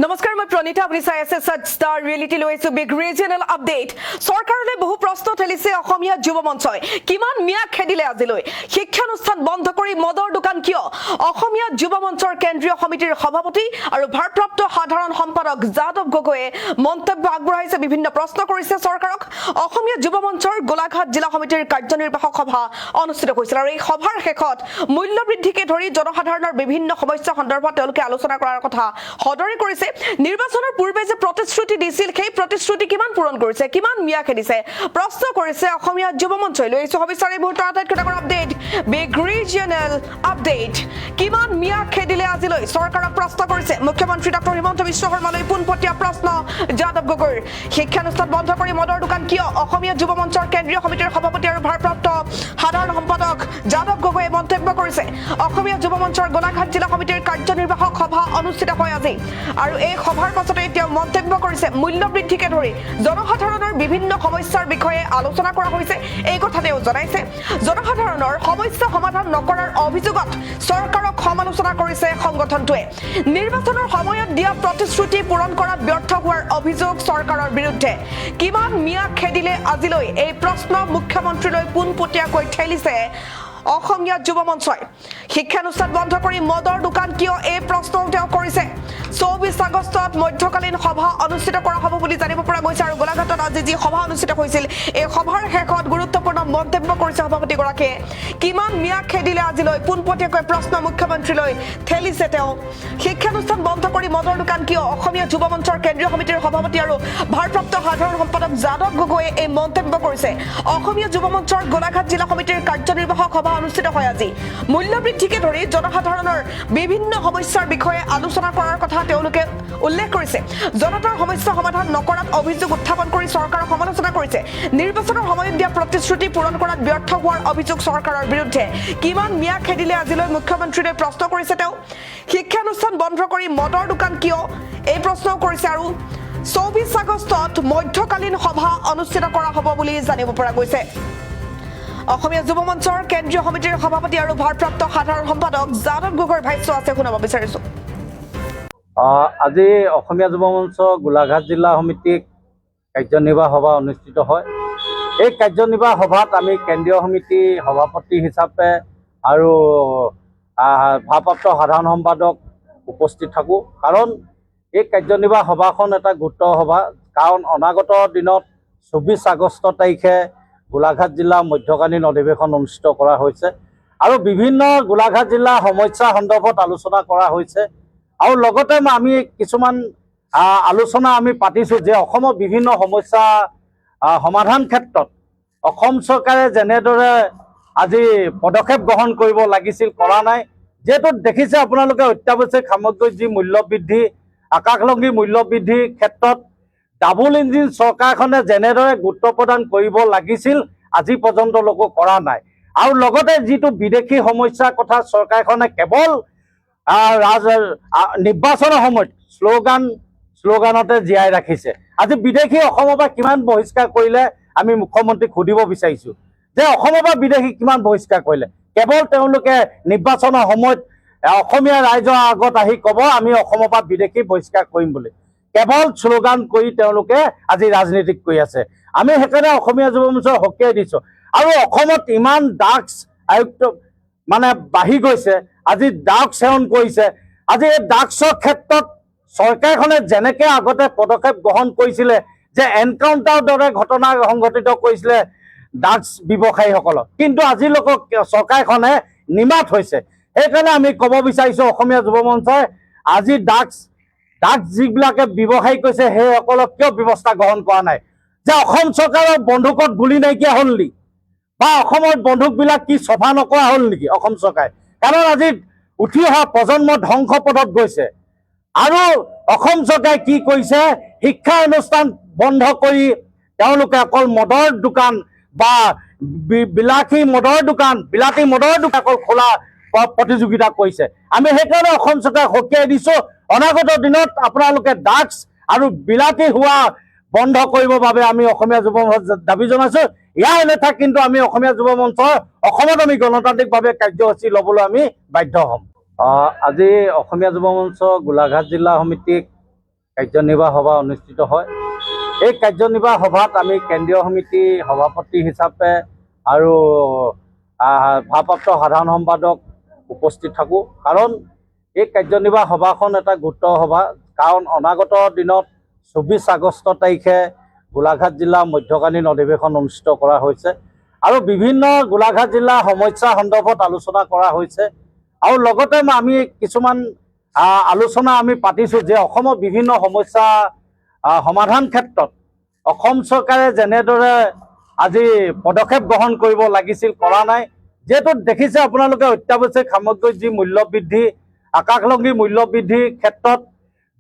নমস্কাৰ মই প্ৰণিতা আপুনি চাই আছে সচ ষ্টাৰ ৰিয়েলিটি লৈ আছো বিগ ৰিজনেল আপডেট চৰকাৰলৈ বহু প্ৰশ্ন ঠেলিছে অসমীয়া যুৱ মঞ্চই কিমান মিয়া খেদিলে আজিলৈ শিক্ষানুষ্ঠান বন্ধ কৰি মদৰ দোকান কিয় অসমীয়া যুৱ মঞ্চৰ কেন্দ্ৰীয় সমিতিৰ সভাপতি আৰু ভাৰপ্ৰাপ্ত সাধাৰণ সম্পাদক যাদৱ গগৈয়ে মন্তব্য আগবঢ়াইছে বিভিন্ন প্ৰশ্ন কৰিছে চৰকাৰক অসমীয়া যুৱ মঞ্চৰ গোলাঘাট জিলা সমিতিৰ কাৰ্যনিৰ্বাহক সভা অনুষ্ঠিত হৈছিল আৰু এই সভাৰ শেষত মূল্য বৃদ্ধিকে ধৰি জনসাধাৰণৰ বিভিন্ন সমস্যা সন্দৰ্ভত তেওঁলোকে আলোচনা কৰাৰ কথা সদৰি কৰিছে নিৰ্বাচনৰ পূৰ্বে যে প্ৰতিশ্ৰুতি দিছিল সেই প্ৰতিশ্ৰুতি কিমান পূৰণ কৰিছে কিমান মিয়া খেদিছে প্ৰশ্ন কৰিছে অসমীয়া যুৱ মঞ্চই লৈ আহিছো সবিস্তাৰ এই মুহূৰ্তৰ আটাইতকৈ ডাঙৰ আপডেট বিগ ৰিজনেল আপডেট কিমান মিয়া খেদিলে আজিলৈ চৰকাৰক প্ৰশ্ন কৰিছে মুখ্যমন্ত্ৰী ডক্টৰ হিমন্ত বিশ্ব শৰ্মালৈ পোনপটীয়া প্ৰশ্ন যাদৱ গগৈৰ শিক্ষানুষ্ঠান বন্ধ কৰি মদৰ দোকান কিয় অসমীয়া যুৱ মঞ্চৰ কেন্দ্ৰীয় সমিতিৰ সভাপতি আৰু ভাৰপ্ৰাপ্ত সাধাৰণ সম্পাদক যাদৱ গগৈয়ে মন্তব্য কৰিছে অসমীয়া যুৱ মঞ্চৰ গোলাঘাট জিলা সমিতিৰ কাৰ্যনিৰ্বাহক সভা অনুষ্ঠিত হয় আজি আৰু এই সভাৰ পাছতে তেওঁ মন্তব্য কৰিছে মূল্য বৃদ্ধিকে ধৰি জনসাধাৰণৰ বিভিন্ন সমস্যাৰ বিষয়ে আলোচনা কৰা হৈছে এই কথা তেওঁ জনাইছে জনসাধাৰণৰ সমস্যা সমাধান নকৰাৰ অভিযোগত চৰকাৰক সমালোচনা কৰিছে সংগঠনটোৱে নিৰ্বাচনৰ সময়ত দিয়া প্ৰতিশ্ৰুতি পূৰণ কৰাত ব্যৰ্থ হোৱাৰ অভিযোগ চৰকাৰৰ বিৰুদ্ধে কিমান মিয়া খেদিলে আজিলৈ এই প্ৰশ্ন মুখ্যমন্ত্ৰীলৈ পোনপটীয়াকৈ ঠেলিছে অসমীয়া যুৱ মঞ্চই শিক্ষানুষ্ঠান বন্ধ কৰি মদৰ দোকান কিয় এই প্ৰশ্ন তেওঁ কৰিছে 24 আগষ্টত মধ্যকালীন সভা অনুষ্ঠিত কৰা হ'ব বুলি জানিব পৰা গৈছে আৰু গোলাঘাটত আজি যি সভা অনুষ্ঠিত হৈছিল এই সভাৰ শেষত গুৰুত্বপূৰ্ণ মন্তব্য কৰিছে সভাপতিগৰাকীয়ে কিমান মিয়া খেদিলে আজিলৈ পোনপটীয়াকৈ প্ৰশ্ন মুখ্যমন্ত্ৰীলৈ ঠেলিছে তেওঁ শিক্ষানুষ্ঠান বন্ধ কৰি মদৰ দোকান কিয় অসমীয়া যুৱ মঞ্চৰ কেন্দ্ৰীয় সমিতিৰ সভাপতি আৰু ভাৰপ্ৰাপ্ত সাধাৰণ সম্পাদক যাদৱ গগৈয়ে এই মন্তব্য কৰিছে অসমীয়া যুৱ মঞ্চৰ গোলাঘাট জিলা সমিতিৰ কাৰ্যনিৰ্বাহক সভা অনুষ্ঠিত হয় আজি মূল্য বৃদ্ধিকে ধৰি জনসাধাৰণৰ বিভিন্ন সমস্যাৰ বিষয়ে আলোচনা কৰাৰ কথা তেওঁলোকে উল্লেখ কৰিছে জনতাৰ সমস্যা সমাধান নকৰাত অভিযোগ উত্থাপন কৰি চৰকাৰক সমালোচনা কৰিছে নিৰ্বাচনৰ সময়ত দিয়া প্ৰতিশ্ৰুতি পূৰণ কৰাত ব্যৰ্থ হোৱাৰ অভিযোগ চৰকাৰৰ বিৰুদ্ধে কিমান মিয়া খেদিলে আজিলৈ মুখ্যমন্ত্ৰীলৈ প্ৰশ্ন কৰিছে তেওঁ শিক্ষানুষ্ঠান বন্ধ কৰি মদৰ দোকান কিয় এই প্ৰশ্নও কৰিছে আৰু 24 আগষ্টত মধ্যকালীন সভা অনুষ্ঠিত কৰা হ'ব বুলি জানিব পৰা গৈছে অসমীয়া যুৱ মঞ্চৰ কেন্দ্ৰীয় সমিতিৰ সভাপতি আৰু ভাৰপ্ৰাপ্ত সাধাৰণ সম্পাদক যাদৱ গগৈৰ ভাষ্য আছে শুনাব বিচাৰিছো আজি অসমীয়া যুৱ মঞ্চ গোলাঘাট জিলা সমিতিক কাৰ্যনিৰ্বাহক সভা অনুষ্ঠিত হয় এই কাৰ্যনিৰ্বাহক সভাত আমি কেন্দ্ৰীয় সমিতি সভাপতি হিচাপে আৰু ভাৰপ্ৰাপ্ত সাধাৰণ সম্পাদক উপস্থিত থাকোঁ কাৰণ এই কাৰ্যনিৰ্বাহক সভাখন এটা গুৰুত্ব সভা কাৰণ অনাগত দিনত 24 আগষ্ট তাৰিখে গোলাঘাট জিলা মধ্যকালীন অধিৱেশন অনুষ্ঠিত কৰা হৈছে আৰু বিভিন্ন গোলাঘাট জিলাৰ সমস্যা সন্দৰ্ভত আলোচনা কৰা হৈছে আৰু লগতে আমি কিছুমান আলোচনা আমি পাতিছোঁ যে অসমৰ বিভিন্ন সমস্যা সমাধান ক্ষেত্ৰত অসম চৰকাৰে যেনেদৰে আজি পদক্ষেপ গ্ৰহণ কৰিব লাগিছিল কৰা নাই যিহেতু দেখিছে আপোনালোকে অত্যাৱশ্যক সামগ্ৰীৰ যি মূল্য বৃদ্ধি আকাশলংঘী মূল্য বৃদ্ধিৰ ক্ষেত্ৰত ডাবল ইঞ্জিন চৰকাৰখনে যেনেদৰে গুৰুত্ব প্ৰদান কৰিব লাগিছিল আজি পৰ্যন্ত লোকো কৰা নাই আৰু লগতে যিটো বিদেশী সমস্যাৰ কথা চৰকাৰখনে কেৱল নিৰ্বাচনৰ সময়ত শ্লোগানতে জীয়াই ৰাখিছে আজি বিদেশী অসমৰ পৰা কিমান বহিষ্কাৰ কৰিলে আমি মুখ্যমন্ত্ৰীক সুধিব বিচাৰিছোঁ যে অসমৰ পৰা বিদেশী কিমান বহিষ্কাৰ কৰিলে কেৱল তেওঁলোকে নিৰ্বাচনৰ সময়ত অসমীয়া ৰাইজৰ আগত আহি ক'ব আমি অসমৰ পৰা বিদেশী বহিষ্কাৰ কৰিম বুলি কেৱল শ্লোগান কৰি তেওঁলোকে আজি ৰাজনীতি কৰি আছে আমি সেইকাৰণে অসমীয়া যুৱ মঞ্চক সকীয়াই দিছোঁ আৰু অসমত ইমান ড্ৰাগছ আয়ুক্ত মানে বাঢ়ি গৈছে আজি ড্ৰাগছ সেৱন কৰিছে আজি এই ড্ৰাগছৰ ক্ষেত্ৰত চৰকাৰখনে যেনেকৈ আগতে পদক্ষেপ গ্ৰহণ কৰিছিলে যে এনকাউণ্টাৰৰ দৰে ঘটনা সংঘটিত কৰিছিলে ড্ৰাগছ ব্যৱসায়ীসকলক কিন্তু আজিলৈকে চৰকাৰখনে নিমাত হৈছে সেইকাৰণে আমি ক'ব বিচাৰিছোঁ অসমীয়া যুৱ মঞ্চই আজি ড্ৰাগছ যিবিলাকে ব্যৱসায়ী কৰিছে সেইসকলক কিয় ব্যৱস্থা গ্ৰহণ কৰা নাই যে অসম চৰকাৰৰ বন্দুকত গুলি নাইকিয়া হ'ল নেকি বা অসমৰ বন্দুকবিলাক কি চফা নকৰা হ'ল নেকি অসম চৰকাৰে কাৰণ আজি উঠি অহা প্ৰজন্ম ধ্বংস পথত গৈছে আৰু অসম চৰকাৰে কি কৰিছে শিক্ষা অনুষ্ঠান বন্ধ কৰি তেওঁলোকে অকল মদৰ দোকান বা বিলাতী মদৰ দোকান অকল খোলা প্ৰতিযোগিতা কৰিছে আমি সেইকাৰণে অসম চৰকাৰক সকীয়াই দিছোঁ অনাগত দিনত আপোনালোকে ড্ৰাগছ আৰু বিলাতী হোৱা বন্ধ কৰিবৰ বাবে আমি অসমীয়া যুৱ মঞ্চ দাবী জনাইছোঁ ইয়াৰ অন্যথা কিন্তু আমি অসমীয়া যুৱ মঞ্চৰ অসমত আমি গণতান্ত্ৰিকভাৱে কাৰ্যসূচী ল'বলৈ আমি বাধ্য হ'ম আজি অসমীয়া যুৱ মঞ্চ গোলাঘাট জিলা সমিতিক কাৰ্যনিৰ্বাহ সভা অনুষ্ঠিত হয়। এই কাৰ্যনিৰ্বাহ সভাত আমি কেন্দ্ৰীয় সমিতিৰ সভাপতি হিচাপে আৰু ভাৰপ্ৰাপ্ত সাধাৰণ সম্পাদক উপস্থিত থাকোঁ। কাৰণ এই কাৰ্যনিৰ্বাহ সভাখন এটা গুৰুত্ব সভা, কাৰণ অনাগত দিনত 24 আগষ্ট তাৰিখে গোলাঘাট জিলা মধ্যকালীন অধিৱেশন অনুষ্ঠিত কৰা হৈছে আৰু বিভিন্ন গোলাঘাট জিলাৰ সমস্যা সন্দৰ্ভত আলোচনা কৰা হৈছে আৰু লগতে আমি কিছুমান আলোচনা আমি পাতিছোঁ যে অসমৰ বিভিন্ন সমস্যা সমাধান ক্ষেত্ৰত অসম চৰকাৰে যেনেদৰে আজি পদক্ষেপ গ্ৰহণ কৰিব লাগিছিল কৰা নাই। যিহেতু দেখিছে আপোনালোকে অত্যাৱশ্যক সামগ্ৰীৰ যি মূল্য বৃদ্ধি, আকাশলংঘী মূল্য বৃদ্ধিৰ ক্ষেত্ৰত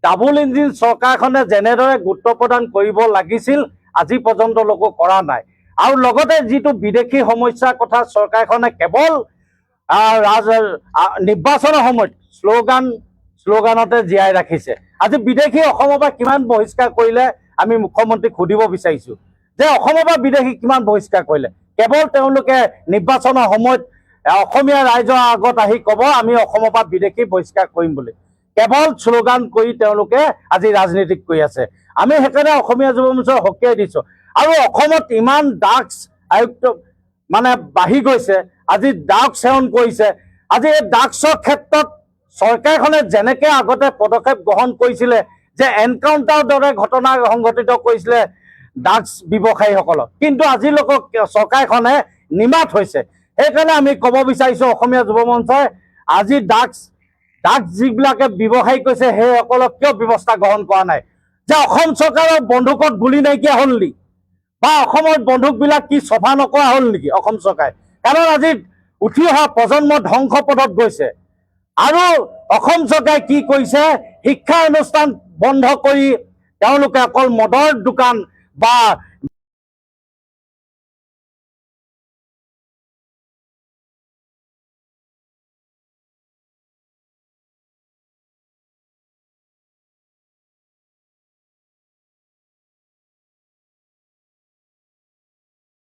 ডাবল ইঞ্জিন চৰকাৰখনে যেনেদৰে গুৰুত্ব প্ৰদান কৰিব লাগিছিল আজি পৰ্যন্তলৈকে কৰা নাই। আৰু লগতে যিটো বিদেশী সমস্যাৰ কথা চৰকাৰখনে কেৱল নিৰ্বাচনৰ সময়ত শ্লোগানতে জীয়াই ৰাখিছে। আজি বিদেশী অসমৰ পৰা কিমান বহিষ্কাৰ কৰিলে আমি মুখ্যমন্ত্ৰীক সুধিব বিচাৰিছোঁ যে অসমৰ পৰা বিদেশী কিমান বহিষ্কাৰ কৰিলে। কেৱল তেওঁলোকে নিৰ্বাচনৰ সময়ত অসমীয়া ৰাইজৰ আগত আহি ক'ব আমি অসমৰ পৰা বিদেশী বহিষ্কাৰ কৰিম বুলি, কেৱল শ্লোগান কৰি তেওঁলোকে আজি ৰাজনীতি কৰি আছে। আমি সেইকাৰণে অসমীয়া যুৱ মঞ্চক সকীয়াই দিছোঁ। আৰু অসমত ইমান ড্ৰাগছ আয়ুক্ত বাঢ়ি গৈছে, আজি ড্ৰাগছ সেৱন কৰিছে। আজি এই ড্ৰাগছৰ ক্ষেত্ৰত চৰকাৰখনে যেনেকৈ আগতে পদক্ষেপ গ্ৰহণ কৰিছিলে যে এনকাউণ্টাৰৰ দৰে ঘটনা সংঘটিত কৰিছিলে ড্ৰাগছ ব্যৱসায়ীসকলক, কিন্তু আজিলৈকে চৰকাৰখনে নিমাত হৈছে। সেইকাৰণে আমি ক'ব বিচাৰিছোঁ অসমীয়া যুৱ মঞ্চই আজি ড্ৰাগছ যিবিলাকে ব্যৱসায়ী কৰিছে সেইসকলক কিয় ব্যৱস্থা গ্ৰহণ কৰা নাই? যে অসম চৰকাৰৰ বন্দুকত গুলি নাইকিয়া হ'ল নেকি? বা অসমৰ বন্দুকবিলাক কি চফা নকৰা হ'ল নেকি অসম চৰকাৰে? কাৰণ আজি উঠি অহা প্ৰজন্ম ধ্বংস পথত গৈছে। আৰু অসম চৰকাৰে কি কৰিছে? শিক্ষা অনুষ্ঠান বন্ধ কৰি তেওঁলোকে অকল মদৰ দোকান বা